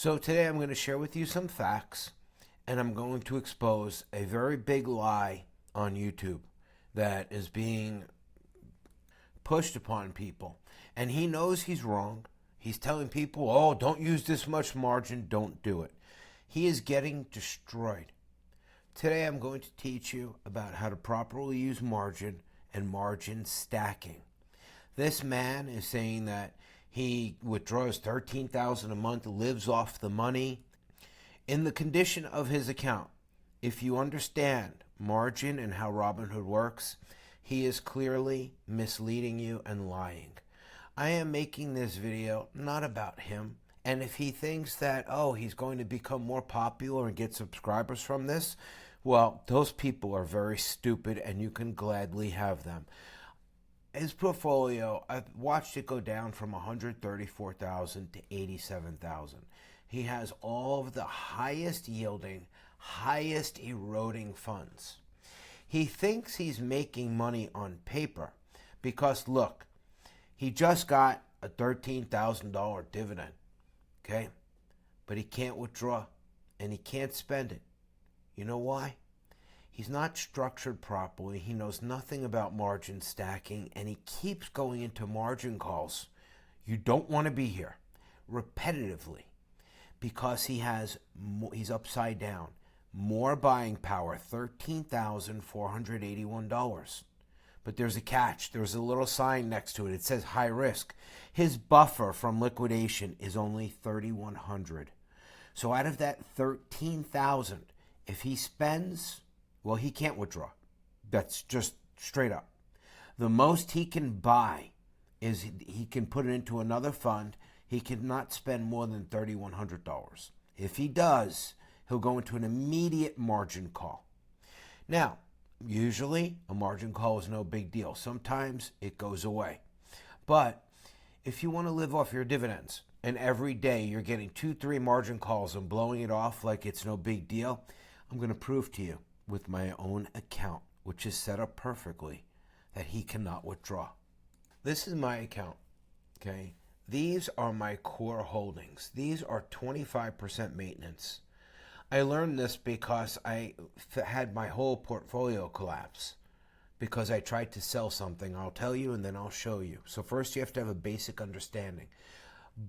So today I'm going to share with you some facts, and I'm going to expose a very big lie on YouTube that is being pushed upon people. And he knows he's wrong. He's telling people, oh, don't use this much margin, don't do it. He is getting destroyed. Today I'm going to teach you about how to properly use margin and margin stacking. This man is saying that he withdraws $13,000 a month, lives off the money. In the condition of his account, if you understand margin and how Robinhood works, he is clearly misleading you and lying. I am making this video not about him, and if he thinks that, oh, he's going to become more popular and get subscribers from this, well, those people are very stupid and you can gladly have them. His portfolio, I've watched it go down from 134,000 to 87,000. He has all of the highest yielding, highest eroding funds. He thinks he's making money on paper because, look, he just got a $13,000 dividend, okay? But he can't withdraw and he can't spend it. You know why? He's not structured properly. He knows nothing about margin stacking, and he keeps going into margin calls. You don't want to be here repetitively because he's upside down. More buying power, $13,481. But there's a catch. There's a little sign next to it. It says high risk. His buffer from liquidation is only $3,100. So out of that $13,000, if he spends, well, he can't withdraw. That's just straight up. The most he can buy is he can put it into another fund. He cannot spend more than $3,100. If he does, he'll go into an immediate margin call. Now, usually a margin call is no big deal. Sometimes it goes away. But if you want to live off your dividends and every day you're getting 2-3 margin calls and blowing it off like it's no big deal, I'm going to prove to you with my own account, which is set up perfectly, that he cannot withdraw. This is my account, okay? These are my core holdings. These are 25% maintenance. I learned this because I had my whole portfolio collapse because I tried to sell something. I'll tell you and then I'll show you. So first you have to have a basic understanding.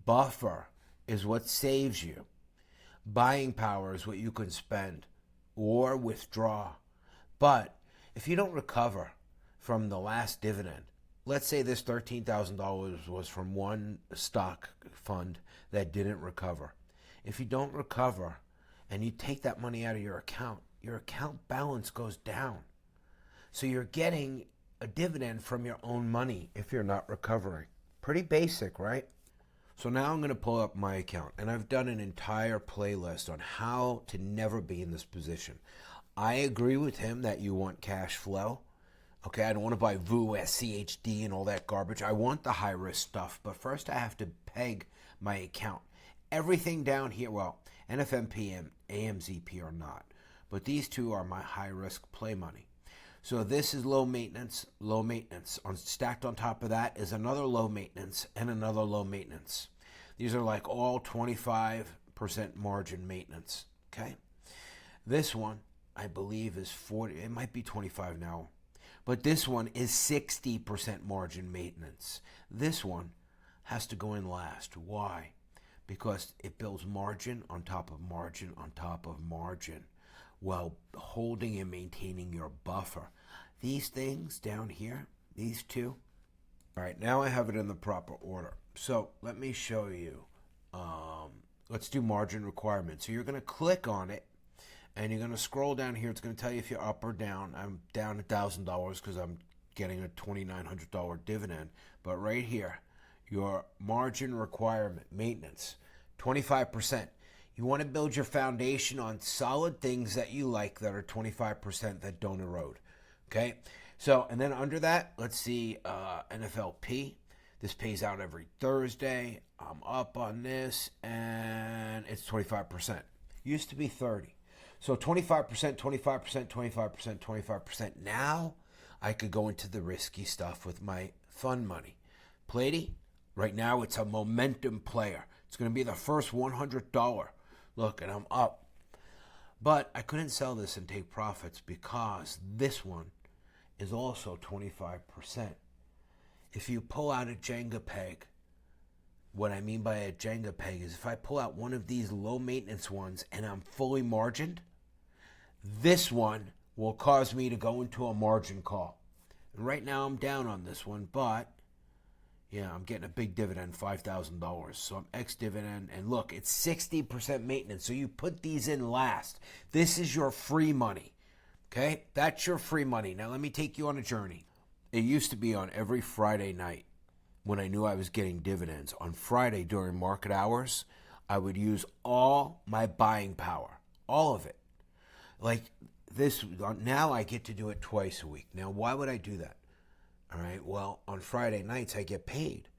Buffer is what saves you. Buying power is what you can spend or withdraw. But if you don't recover from the last dividend, let's say this $13,000 was from one stock fund that didn't recover. If you don't recover and you take that money out of your account balance goes down. So you're getting a dividend from your own money if you're not recovering. Pretty basic, right? So now I'm going to pull up my account, and I've done an entire playlist on how to never be in this position. I agree with him that you want cash flow. Okay, I don't want to buy VU, SCHD, and all that garbage. I want the high-risk stuff, but first I have to peg my account. Everything down here, well, NFMP and AMZP are not, but these two are my high-risk play money. So this is low maintenance, low maintenance. Stacked on top of that is another low maintenance and another low maintenance. These are like all 25% margin maintenance, okay? This one, I believe, is 40. It might be 25 now. But this one is 60% margin maintenance. This one has to go in last. Why? Because it builds margin on top of margin on top of margin while holding and maintaining your buffer. These things down here, these two. All right, now I have it in the proper order. So let me show you. Let's do margin requirements. So you're going to click on it, and you're going to scroll down here. It's going to tell you if you're up or down. I'm down $1,000 because I'm getting a $2,900 dividend. But right here, your margin requirement, maintenance, 25%. You want to build your foundation on solid things that you like that are 25% that don't erode. Okay? So, and then under that, let's see NFLP. This pays out every Thursday. I'm up on this, and it's 25%. Used to be 30. So 25%, 25%, 25%, 25%. Now I could go into the risky stuff with my fund money. Plady, right now it's a momentum player. It's going to be the first $100. Look, and I'm up. But I couldn't sell this and take profits because this one is also 25%. If you pull out a Jenga peg, what I mean by a Jenga peg is if I pull out one of these low maintenance ones and I'm fully margined, this one will cause me to go into a margin call. And right now I'm down on this one, but yeah, I'm getting a big dividend, $5,000. So I'm ex-dividend. And look, it's 60% maintenance. So you put these in last. This is your free money. Okay? That's your free money. Now let me take you on a journey. It used to be on every Friday night when I knew I was getting dividends. On Friday during market hours, I would use all my buying power. All of it. Like this, now I get to do it twice a week. Now, why would I do that? All right, well, on Friday nights, I get paid.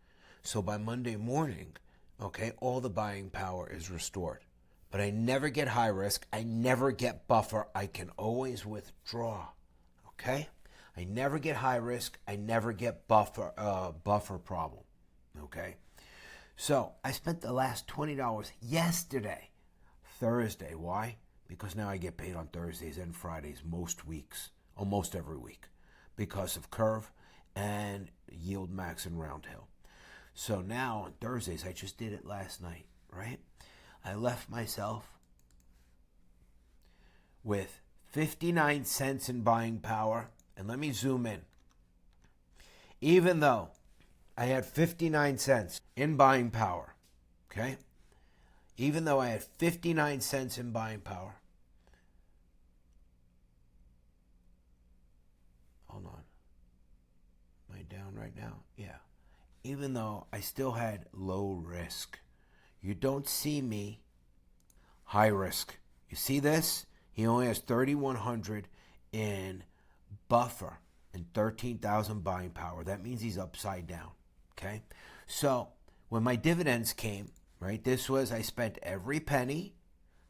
So by Monday morning, okay, all the buying power is restored. But I never get high risk. I never get buffer. I can always withdraw, okay? I never get high risk. I never get buffer problem, okay? So I spent the last $20 yesterday, Thursday. Why? Because now I get paid on Thursdays and Fridays most weeks, almost every week, because of curve and yield max and round hill. So now on Thursdays, I just did it last night, right? I left myself with 59 cents in buying power. And let me zoom in. Even though I had 59 cents in buying power, okay? Even though I had 59 cents in buying power. Hold on. Am I down right now? Yeah. Even though I still had low risk. You don't see me high risk. You see this? He only has 3,100 in buffer and 13,000 buying power. That means he's upside down. Okay? So when my dividends came, right, this was, I spent every penny,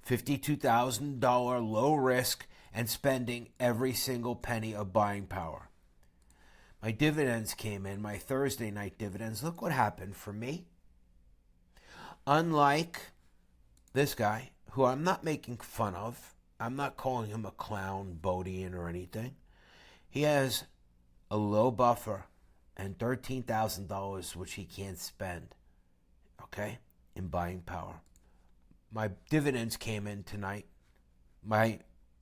$52,000 low risk, and spending every single penny of buying power. My dividends came in, my Thursday night dividends. Look what happened for me. Unlike this guy, who I'm not making fun of, I'm not calling him a clown, Bodian, or anything. He has a low buffer and $13,000, which he can't spend, okay, in buying power. My dividends came in tonight. My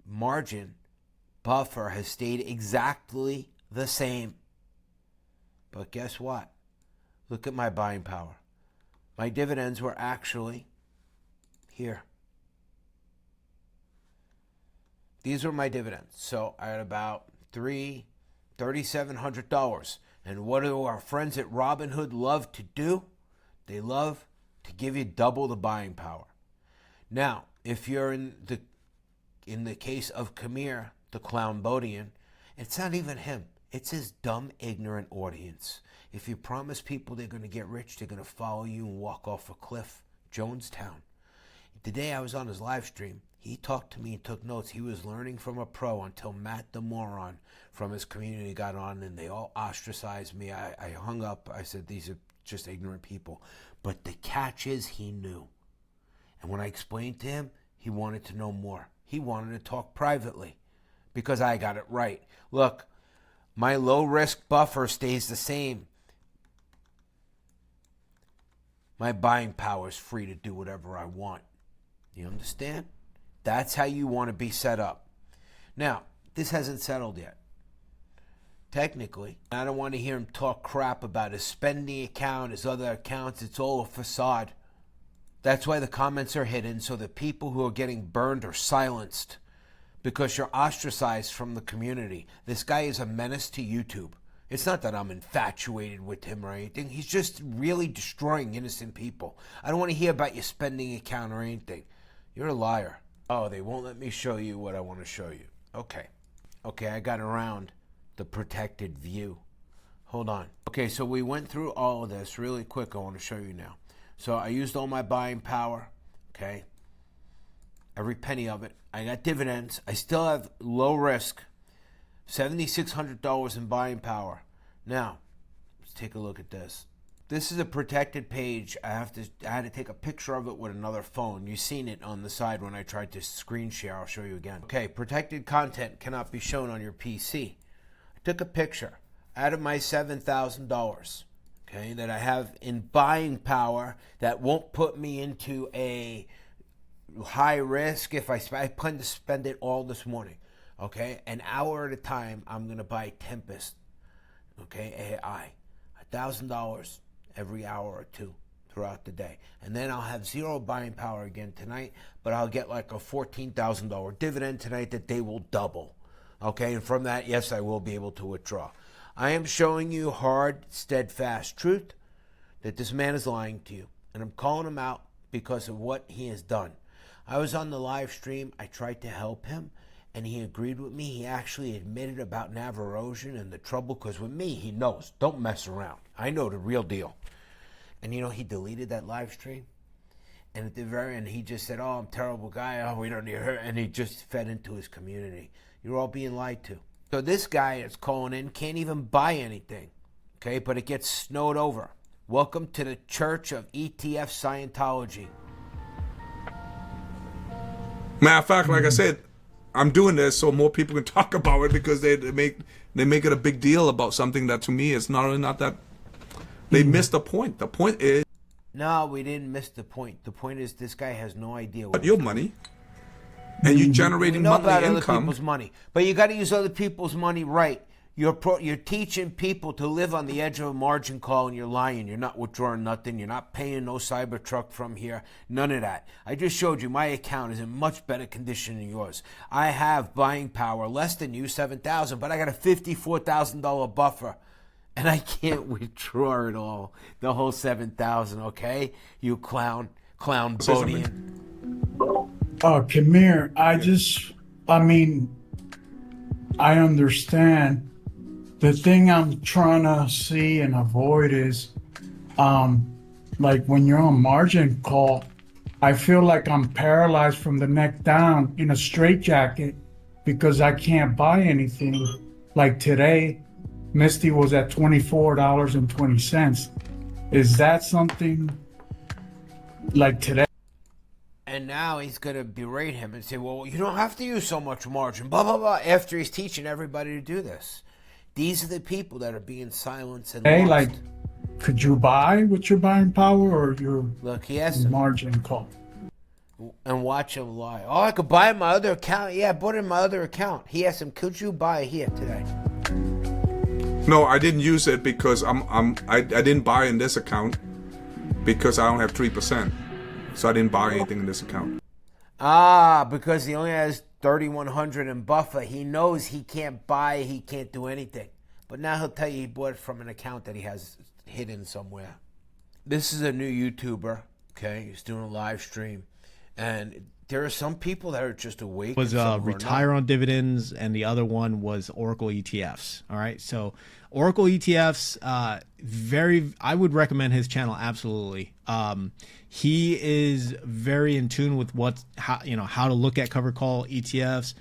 margin buffer has stayed exactly the same. But guess what? Look at my buying power. My dividends were actually here. These were my dividends. So I had about $3,700. And what do our friends at Robinhood love to do? They love to give you double the buying power. Now, if you're in the case of Khamer, the clown Bodian, it's not even him. It's his dumb, ignorant audience. If you promise people they're going to get rich, they're going to follow you and walk off a cliff. Jonestown. The day I was on his live stream, he talked to me and took notes. He was learning from a pro until Matt the moron from his community got on and they all ostracized me. I hung up. I said, these are just ignorant people. But the catch is he knew. And when I explained to him, he wanted to know more. He wanted to talk privately because I got it right. Look, my low risk buffer stays the same. My buying power is free to do whatever I want. You understand? That's how you want to be set up. Now, this hasn't settled yet. Technically, I don't want to hear him talk crap about his spending account, his other accounts. It's all a facade. That's why the comments are hidden, so the people who are getting burned are silenced because you're ostracized from the community. This guy is a menace to YouTube. It's not that I'm infatuated with him or anything. He's just really destroying innocent people. I don't want to hear about your spending account or anything. You're a liar. Oh, they won't let me show you what I want to show you. Okay, I got around the protected view. Hold on. Okay, so we went through all of this really quick. I want to show you now. So I used all my buying power, okay? Every penny of it. I got dividends. I still have low risk. $7,600 in buying power. Now, let's take a look at this. This is a protected page. I had to take a picture of it with another phone. You've seen it on the side when I tried to screen share. I'll show you again. Okay, protected content cannot be shown on your PC. I took a picture out of my $7,000, okay, that I have in buying power that won't put me into a high risk if I plan to spend it all this morning. Okay, an hour at a time, I'm going to buy Tempest, okay, AI, $1,000 every hour or two throughout the day. And then I'll have zero buying power again tonight, but I'll get like a $14,000 dividend tonight that they will double. Okay, and from that, yes, I will be able to withdraw. I am showing you hard, steadfast truth that this man is lying to you. And I'm calling him out because of what he has done. I was on the live stream. I tried to help him, and he agreed with me. He actually admitted about NAV erosion and the trouble, because with me, he knows. Don't mess around. I know the real deal. And you know, he deleted that live stream. And at the very end, he just said, oh, I'm a terrible guy. Oh, we don't need her. And he just fed into his community. You're all being lied to. So this guy that's calling in can't even buy anything. Okay, but it gets snowed over. Welcome to the Church of ETF Scientology. Matter of fact, like I said, I'm doing this so more people can talk about it, because they make it a big deal about something that to me is not that. They missed the point. The point is, no, we didn't miss the point. The point is, this guy has no idea what your money, and you generating monthly about income. Other people's money, but you got to use other people's money right. You're teaching people to live on the edge of a margin call, and you're lying. You're not withdrawing nothing. You're not paying no Cybertruck from here. None of that. I just showed you my account is in much better condition than yours. I have buying power less than you, 7,000, but I got a $54,000 buffer, and I can't withdraw it all, the whole 7,000. Okay, you clown Bodian. Khamer, I understand. The thing I'm trying to see and avoid is, like when you're on margin call, I feel like I'm paralyzed from the neck down in a straitjacket because I can't buy anything. Like today, Misty was at $24.20. Is that something like today? And now he's going to berate him and say, well, you don't have to use so much margin, blah, blah, blah, after he's teaching everybody to do this. These are the people that are being silenced and lost. Like, could you buy with your buying power or your margin call? And watch him lie. Oh, I could buy in my other account. Yeah, I bought it in my other account. He asked him, could you buy here today? No, I didn't use it because I didn't buy in this account because I don't have 3%. So I didn't buy anything in this account. Because he only has 3,100 in buffer. He knows he can't buy, he can't do anything. But now he'll tell you he bought it from an account that he has hidden somewhere. This is a new YouTuber, okay? He's doing a live stream. And there are some people that are just awake. Was retire on dividends, and the other one was Oracle ETFs. All right, so Oracle ETFs, I would recommend his channel absolutely. He is very in tune with how to look at covered call ETFs.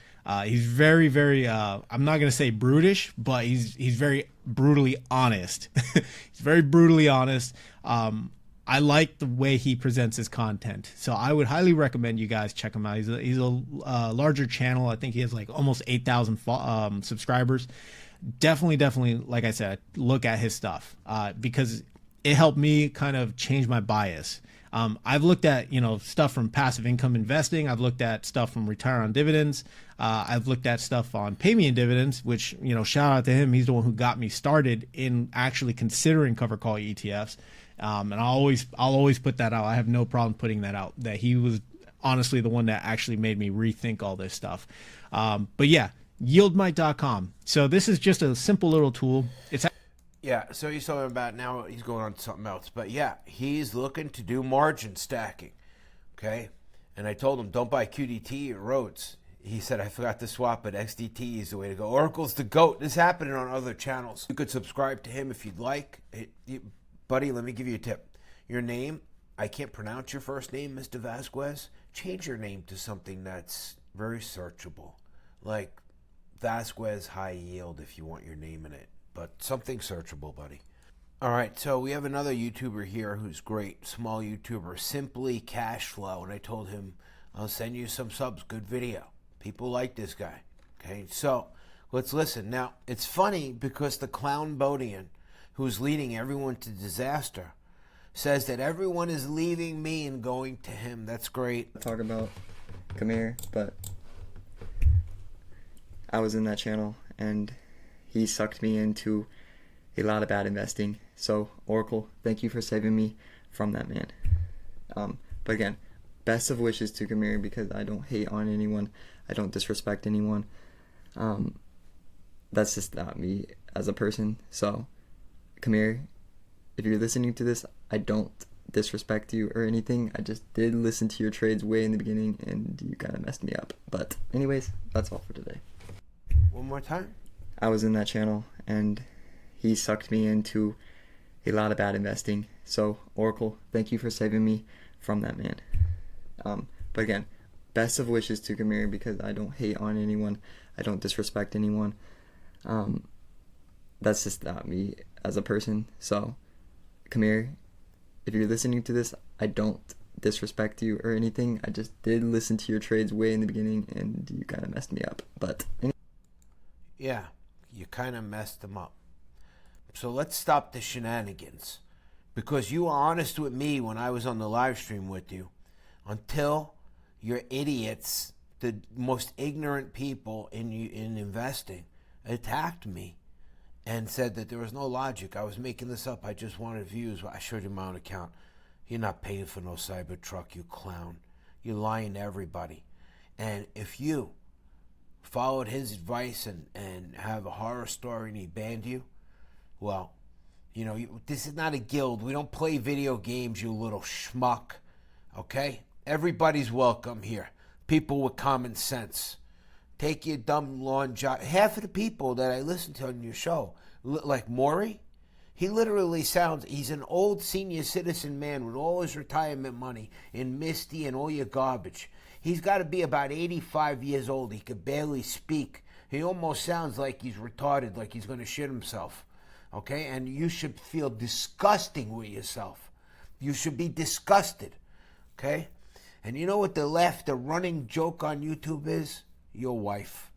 He's very, very. I'm not gonna say brutish, but he's very brutally honest. He's very brutally honest. I like the way he presents his content, so I would highly recommend you guys check him out. He's a larger channel. I think he has like almost 8,000 subscribers. Definitely, like I said, look at his stuff because it helped me kind of change my bias. I've looked at stuff from passive income investing. I've looked at stuff from retire on dividends. I've looked at stuff on pay me in dividends, which shout out to him. He's the one who got me started in actually considering covered call ETFs. And I'll always put that out. I have no problem putting that out, that he was honestly the one that actually made me rethink all this stuff. But yeah, yieldmite.com. So this is just a simple little tool. Yeah, so he's talking about now he's going on to something else. But yeah, he's looking to do margin stacking, okay? And I told him, don't buy QDT or Rhodes. He said, I forgot to swap it. XDT is the way to go. Oracle's the GOAT. This is happening on other channels. You could subscribe to him if you'd like. Buddy, let me give you a tip. Your name, I can't pronounce your first name, Mr. Vasquez. Change your name to something that's very searchable, like Vasquez High Yield if you want your name in it. But something searchable, buddy. All right, so we have another YouTuber here who's great, small YouTuber, Simply Cash Flow, and I told him I'll send you some subs. Good video. People like this guy. Okay, so let's listen. Now it's funny because the clown Bodian, who's leading everyone to disaster, says that everyone is leaving me and going to him. That's great. Talk about Khamer, but I was in that channel and he sucked me into a lot of bad investing. So Oracle, thank you for saving me from that man. But again, best of wishes to Khamer, because I don't hate on anyone, I don't disrespect anyone. That's just not me as a person. So Khamer, if you're listening to this, I don't disrespect you or anything. I just did listen to your trades way in the beginning and you kind of messed me up. But anyways, that's all for today. One more time. I was in that channel and he sucked me into a lot of bad investing. So Oracle, thank you for saving me from that man. But again, best of wishes to Khamer, because I don't hate on anyone, I don't disrespect anyone. That's just not me as a person. So Khamer, if you're listening to this, I don't disrespect you or anything. I just did listen to your trades way in the beginning and you kind of messed me up. But Yeah, you kind of messed them up. So let's stop the shenanigans, because you were honest with me when I was on the live stream with you, until your idiots, the most ignorant people in investing, attacked me and said that there was no logic. I was making this up. I just wanted views. I showed you my own account. You're not paying for no Cybertruck, you clown. You're lying to everybody. And if you followed his advice and have a horror story and he banned you, well, you know, this is not a guild. We don't play video games, you little schmuck. Okay? Everybody's welcome here. People with common sense. Take your dumb lawn job. Half of the people that I listen to on your show, like Maury, he literally sounds, he's an old senior citizen man with all his retirement money in Misty and all your garbage. He's got to be about 85 years old. He could barely speak. He almost sounds like he's retarded, like he's going to shit himself. Okay? And you should feel disgusting with yourself. You should be disgusted. Okay? And you know what the running joke on YouTube is? Your wife.